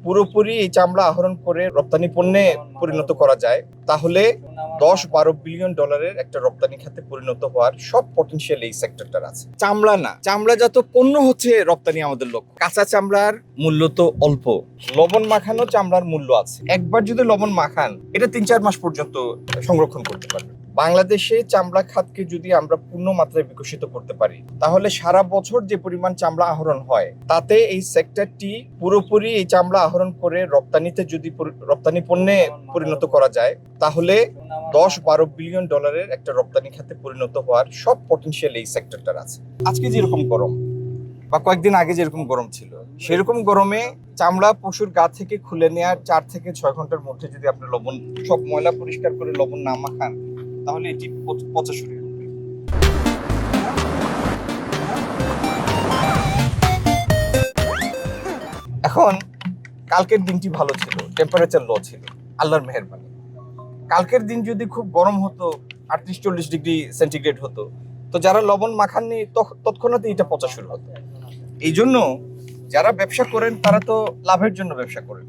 পুরোপুরি এই চামড়া আহরণ করে রপ্তানি পণ্যে পরিণত করা যায়, তাহলে 10-12 বিলিয়ন ডলারের একটা রপ্তানি খাতে পরিণত হওয়ার সব পটেনশিয়াল এই সেক্টরটার আছে। চামড়া না, চামড়াজাত পণ্য হচ্ছে রপ্তানি আমাদের লক্ষ্য। কাঁচা চামড়ার মূল্য তো অল্প, লবণ মাখানো চামড়ার মূল্য আছে। একবার যদি লবণ মাখান, এটা 3-4 মাস পর্যন্ত সংরক্ষণ করতে পারবে। বাংলাদেশে চামড়া খাতকে যদি আমরা পূর্ণ মাত্রায় বিকশিত করতে পারি, তাহলে সারা বছর যে পরিমাণ চামড়া আহরণ হয়, তাতে এই সেক্টরটি পুরোপুরি এই চামড়া আহরণ করে রপ্তানিতে যদি রপ্তানি পণ্যে পরিণত করা যায়, তাহলে 10-12 বিলিয়ন ডলারের একটা রপ্তানি খাতে পরিণত হওয়ার সব পটেনশিয়াল এই সেক্টরটার আছে। আজকে যেরকম গরম বা কয়েকদিন আগে যেরকম গরম ছিল, সেরকম গরমে চামড়া পশুর গা থেকে খুলে নেওয়ার 4 থেকে 6 ঘন্টার মধ্যে যদি আপনি লবণ, সব ময়লা পরিষ্কার করে লবণ না মাখান, তাহলে এটি পচা শুরু করবে। এখন কালকের দিনটি ভালো ছিল, টেম্পারেচার লো ছিল, আল্লাহর মেহেরবানি। কালকের দিন যদি খুব গরম হতো, 38-40 ডিগ্রি সেন্টিগ্রেড হতো, তো যারা লবণ মাখাননি তৎক্ষণাৎই এটা পচা শুরু হতো। এই জন্য যারা ব্যবসা করেন তারা তো লাভের জন্য ব্যবসা করেন,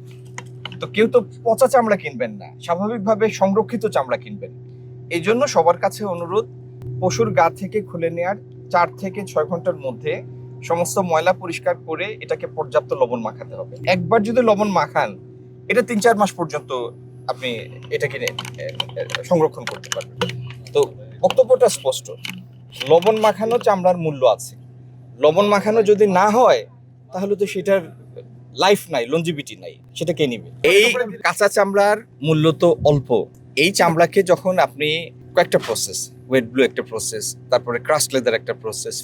তো কেউ তো পচা চামড়া কিনবেন না, স্বাভাবিকভাবে সংরক্ষিত চামড়া কিনবেন। এই জন্য সবার কাছে অনুরোধ, পশুর গা থেকে খুলে নেওয়ার 4 থেকে 6 ঘন্টার মধ্যে সমস্ত ময়লা পরিষ্কার করে এটাকে পর্যাপ্ত লবণ মাখাতে হবে। একবার যদি লবণ মাখান, এটা 3-4 মাস পর্যন্ত আপনি এটাকে সংরক্ষণ করতে পারবেন। তো বক্তব্যটা স্পষ্ট, লবণ মাখানো চামড়ার মূল্য আছে। লবণ মাখানো যদি না হয়, তাহলে তো সেটার লাইফ নাই, লঞ্জিভিটি নাই, সেটা কে নিবে? এই কাঁচা চামড়ার মূল্য তো অল্প। এই চামড়াকে যখন আপনি কয়েকটা প্রসেস, ওয়েট ব্লু একটা প্রসেস, তারপরে ক্রাস্ট লেদার একটা প্রসেস,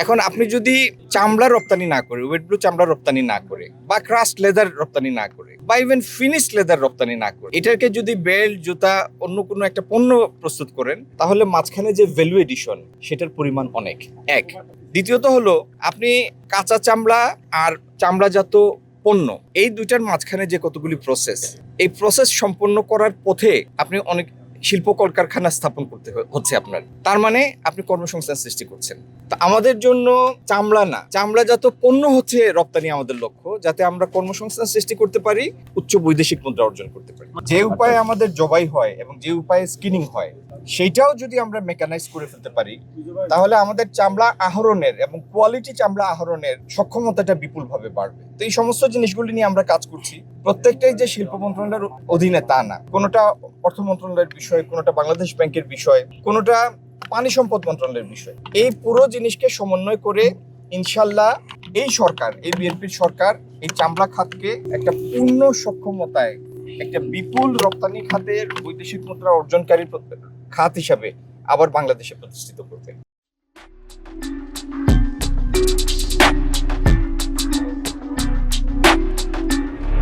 এখন আপনি যদি চামড়া রপ্তানি না করে, ওয়েট ব্লু চামড়া রপ্তানি না করে, বা ক্রাস্ট লেদার রপ্তানি না করে, বা ইভেন ফিনিশ লেদার রপ্তানি না করে, এটাকে যদি বেল্ট, জুতা, অন্য কোনো একটা পণ্য প্রস্তুত করেন, তাহলে মাঝখানে যে ভ্যালু এডিশন, সেটার পরিমাণ অনেক। এক। দ্বিতীয়ত হলো, আপনি কাঁচা চামড়া আর চামড়াজাত পণ্য, এই দুইটার মাঝখানে যে কতগুলি প্রসেস, এই প্রসেস সম্পন্ন করার পথে আপনি অনেক শিল্প কলকারখানা স্থাপন করতে হচ্ছে আপনার, তার মানে আপনি কর্মসংস্থান সৃষ্টি করছেন। তা আমাদের জন্য চামড়া না, চামড়াজাত পণ্য হচ্ছে রপ্তানি আমাদের লক্ষ্য, যাতে আমরা কর্মসংস্থান সৃষ্টি করতে পারি, উচ্চ বৈদেশিক মুদ্রা অর্জন করতে পারি। যে উপায়ে আমাদের জবাই হয় এবং যে উপায়ে স্কিনিং হয়, সেইটাও যদি আমরা মেকানাইজ করে ফেলতে পারি, তাহলে আমাদের চামড়া আহরণের এবং কোয়ালিটি চামড়া আহরণের সক্ষমতাটা বিপুলভাবে বাড়বে। তো এই সমস্ত জিনিসগুলি নিয়ে আমরা কাজ করছি। প্রত্যেকটাই যে শিল্প মন্ত্রণালয়ের অধীনে তা না, কোনোটা অর্থ মন্ত্রণালয়ের বিষয়, কোনোটা বাংলাদেশ ব্যাংকের বিষয়, কোনোটা পানি সম্পদ মন্ত্রণালয়ের বিষয়। এই পুরো জিনিসকে সমন্বয় করে ইনশাল্লাহ এই সরকার, এই বিএনপির সরকার, এই চামড়া খাতকে একটা পূর্ণ সক্ষমতায়, একটা বিপুল রপ্তানি খাতের বৈদেশিক মুদ্রা অর্জনকারী খাত হিসাবে আবার বাংলাদেশে প্রতিষ্ঠিত করবে।